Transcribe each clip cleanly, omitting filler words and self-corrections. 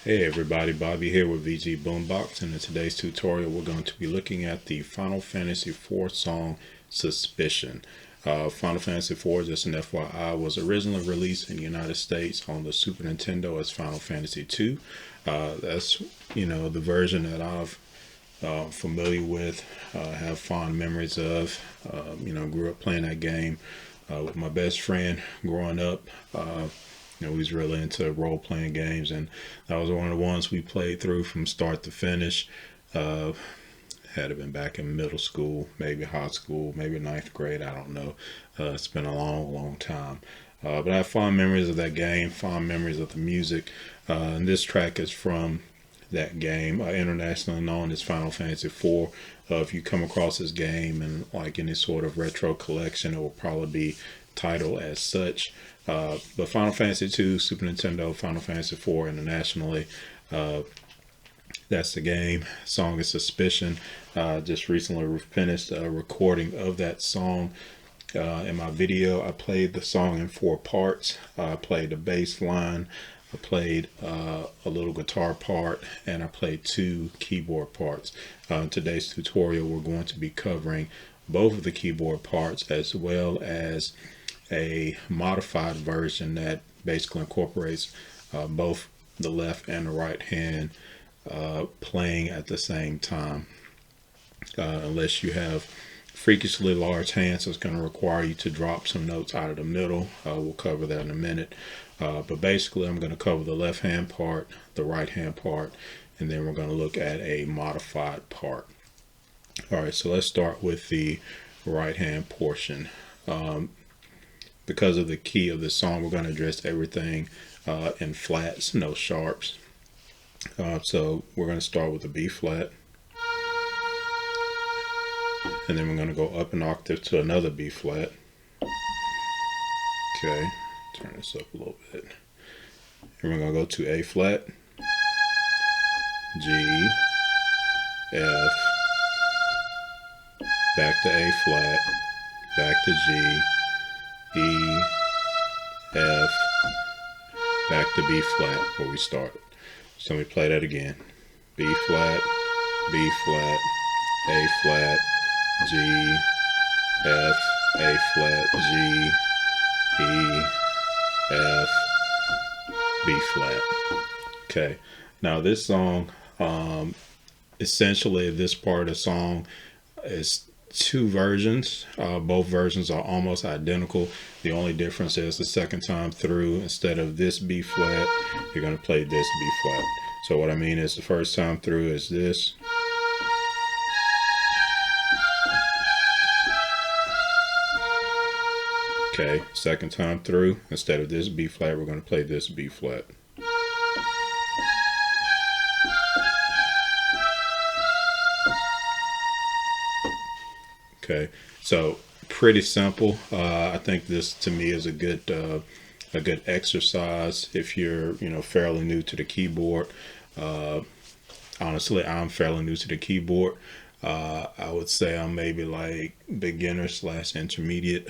Hey everybody, Bobby here with VGBoombox, and in today's tutorial we're going to be looking at the Final Fantasy IV song Suspicion. Final Fantasy IV, just an FYI, was originally released in the United States on the Super Nintendo as Final Fantasy II. That's, the version that I've familiar with, have fond memories of. Grew up playing that game with my best friend growing up. He was really into role-playing games, and that was one of the ones we played through from start to finish. Had it been back in middle school, maybe high school, maybe ninth grade, I don't know. It's been a long, long time. But I have fond memories of that game, fond memories of the music. And this track is from that game, internationally known as Final Fantasy IV. If you come across this game in like any sort of retro collection, it will probably be titled as such. But Final Fantasy II, Super Nintendo, Final Fantasy IV internationally, that's the game. Song is Suspicion. Just recently finished a recording of that song. In my video, I played the song in 4 parts. I played the bass line, I played a little guitar part, and I played 2 keyboard parts. In today's tutorial, we're going to be covering both of the keyboard parts as well as a modified version that basically incorporates both the left and the right hand playing at the same time. Unless you have freakishly large hands, so it's going to require you to drop some notes out of the middle. We'll cover that in a minute. But basically, I'm going to cover the left hand part, the right hand part, and then we're going to look at a modified part. All right, so let's start with the right hand portion. Because of the key of the song, we're going to address everything in flats, no sharps. So we're going to start with the B flat. And then we're going to go up an octave to another B flat. Okay, turn this up a little bit. And we're going to go to A flat, G, F, back to A flat, back to G, E, F, back to B flat where we started. So let me play that again. B flat, B flat, A flat, G, F, A flat, G, E, F, B flat. Okay, now this song, essentially this part of the song is 2 versions. Both versions are almost identical. The only difference is the second time through, instead of this B flat, you're going to play this B flat. So what I mean is the first time through is this. Okay, second time through, instead of this B flat, we're going to play this B flat. Okay, so pretty simple. I think this to me is a good exercise if you're fairly new to the keyboard. Honestly, I'm fairly new to the keyboard. I would say I'm maybe like beginner / intermediate.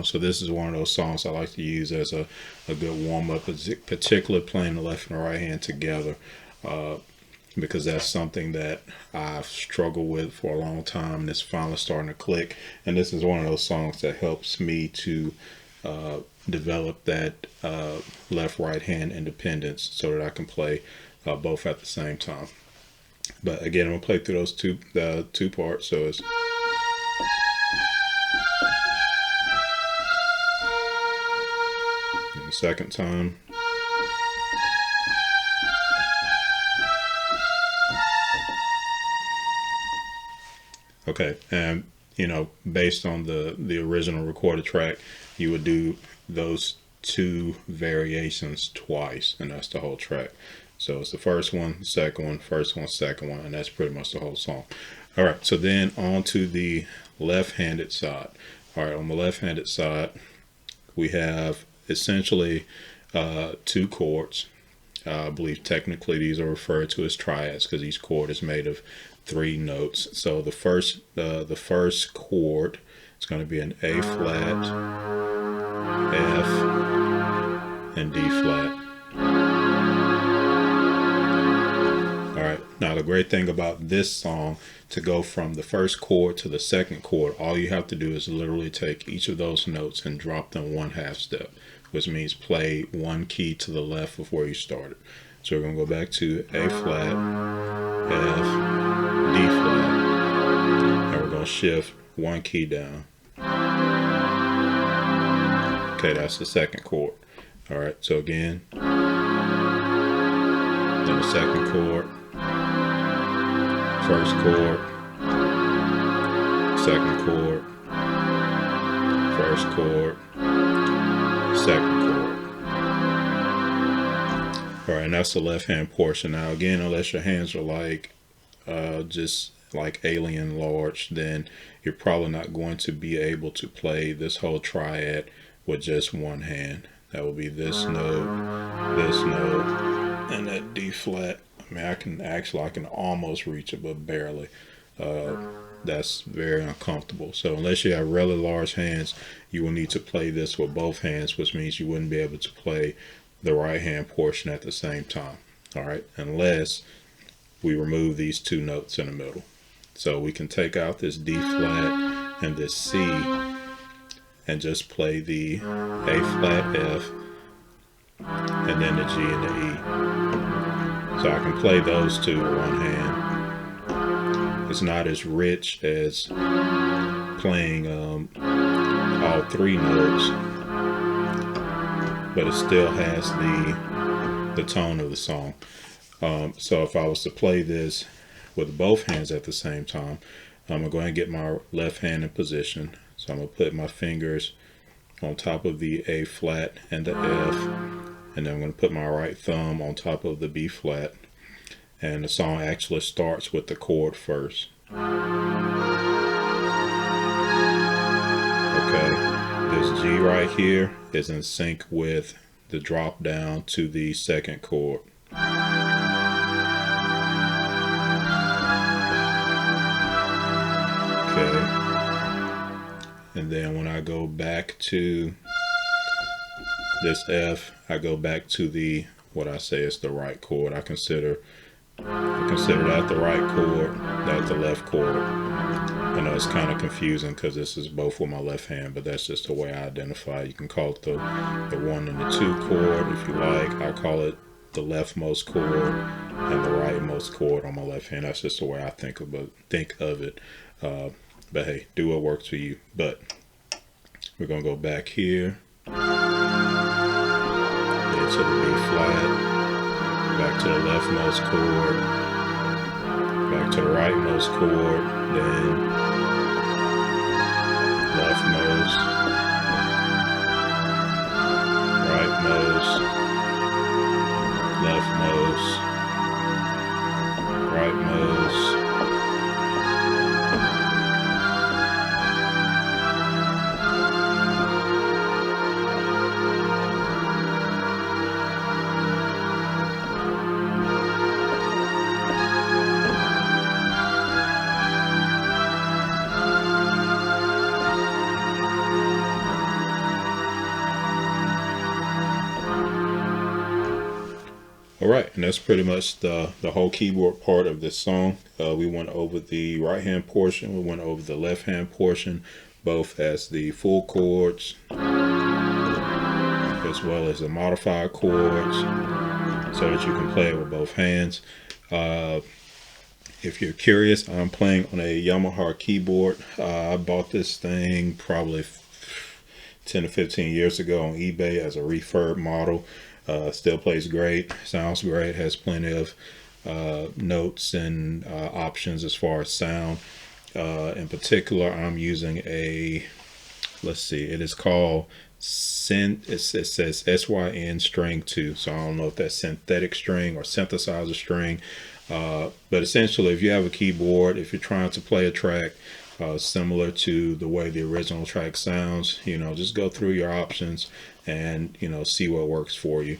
So this is one of those songs I like to use as a good warm up, particularly playing the left and the right hand together. Because that's something that I've struggled with for a long time, and it's finally starting to click. And this is one of those songs that helps me to develop that left-right hand independence so that I can play both at the same time. But again, I'm gonna play through those two parts. So it's and the second time. Okay, and based on the original recorded track, you would do those 2 variations twice, and that's the whole track. So it's the first one, second one, first one, second one, and that's pretty much the whole song. All right, so then on to the left-handed side. All right, on the left-handed side, we have essentially 2 chords. I believe technically these are referred to as triads because each chord is made of 3 notes. So the first chord is going to be an A flat, F, and D flat. Now the great thing about this song, to go from the first chord to the second chord, all you have to do is literally take each of those notes and drop them 1/2 step, which means play one key to the left of where you started. So we're going to go back to A flat, F, D flat, and we're going to shift one key down. Okay, that's the second chord. All right, so again, then the second chord, first chord, second chord, first chord, second chord. All right, and that's the left hand portion. Now again, unless your hands are like just like alien large, then you're probably not going to be able to play this whole triad with just one hand. That will be this note, and that D flat. I mean, I can almost reach it, but barely. That's very uncomfortable. So unless you have really large hands, you will need to play this with both hands, which means you wouldn't be able to play the right hand portion at the same time. All right, unless we remove these two notes in the middle. So we can take out this D flat and this C and just play the A flat, F, and then the G and the E. So I can play those two with one hand. It's not as rich as playing all three notes, but it still has the tone of the song. So if I was to play this with both hands at the same time, I'm going to go ahead and get my left hand in position. So I'm going to put my fingers on top of the A flat and the F, and then I'm going to put my right thumb on top of the B flat. And the song actually starts with the chord first. Okay, this G right here is in sync with the drop down to the second chord. Okay, and then when I go back to this F, I go back to the, what I say is the right chord. I consider that the right chord, that the left chord. I know it's kind of confusing because this is both with my left hand, but that's just the way I identify it. You can call it the 1 and the 2 chord if you like. I call it the leftmost chord and the rightmost chord on my left hand. That's just the way I think of it. But hey, do what works for you. But we're gonna go back here, then to the B flat, back to the leftmost chord, back to the rightmost chord, then leftmost, rightmost, leftmost, rightmost. All right, and that's pretty much the whole keyboard part of this song. We went over the right hand portion, we went over the left hand portion, both as the full chords as well as the modified chords, so that you can play it with both hands. If you're curious, I'm playing on a Yamaha keyboard. I bought this thing probably 10 to 15 years ago on eBay as a refurb model. Still plays great, sounds great, has plenty of notes and options as far as sound. In particular, I'm using a, let's see, it is called it says SYN string 2, so I don't know if that's synthetic string or synthesizer string, but essentially if you have a keyboard, if you're trying to play a track similar to the way the original track sounds, just go through your options and see what works for you.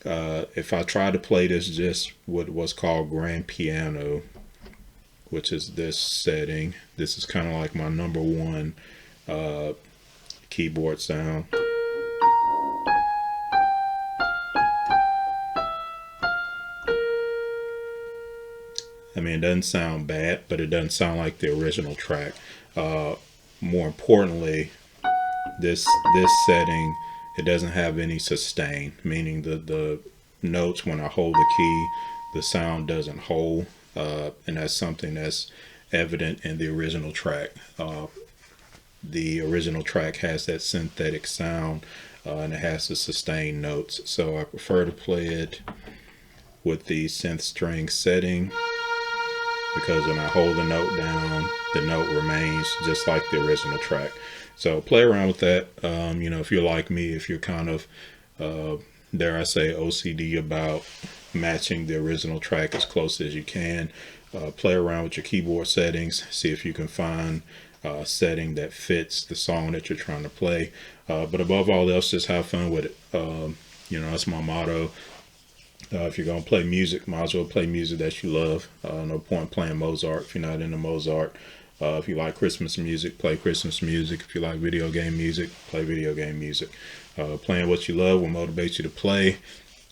If I try to play this just with what's called grand piano, which is this setting, this is kind of like my number one keyboard sound. I mean, it doesn't sound bad, but it doesn't sound like the original track. More importantly, this setting, it doesn't have any sustain, meaning the notes, when I hold the key, the sound doesn't hold, and that's something that's evident in the original track. The original track has that synthetic sound, and it has the sustained notes. So I prefer to play it with the synth string setting, because when I hold the note down, the note remains just like the original track. So play around with that. You know, if you're like me, if you're kind of, dare I say, OCD about matching the original track as close as you can, play around with your keyboard settings, see if you can find a setting that fits the song that you're trying to play. But above all else, just have fun with it. You know, that's my motto. If you're going to play music, might as well play music that you love. No point playing Mozart if you're not into Mozart. If you like Christmas music, play Christmas music. If you like video game music, play video game music. Playing what you love will motivate you to play.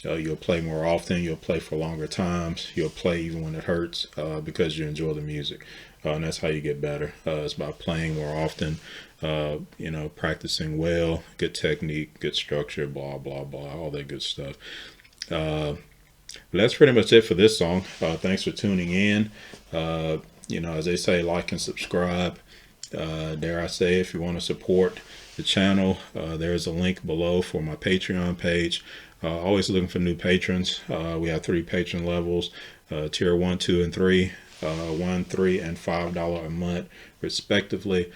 You'll play more often. You'll play for longer times. You'll play even when it hurts, because you enjoy the music. And that's how you get better. It's by playing more often, you know, practicing well, good technique, good structure, blah, blah, blah, all that good stuff. But that's pretty much it for this song. Thanks for tuning in. You know, as they say, like and subscribe. Dare I say, if you want to support the channel, there's a link below for my Patreon page. Always looking for new patrons. We have 3 patron levels, tier 1, 2, and 3. $1, $3, and $5 a month respectively.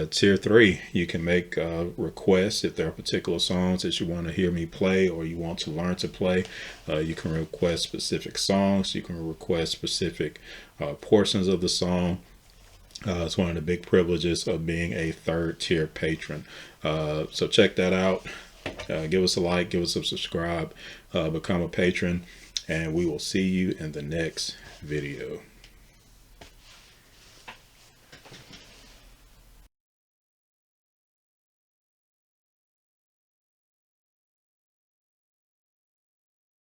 Tier 3, you can make requests if there are particular songs that you want to hear me play or you want to learn to play. You can request specific songs. You can request specific portions of the song. It's one of the big privileges of being a 3rd tier patron. So check that out. Give us a like, give us a subscribe, become a patron, and we will see you in the next video.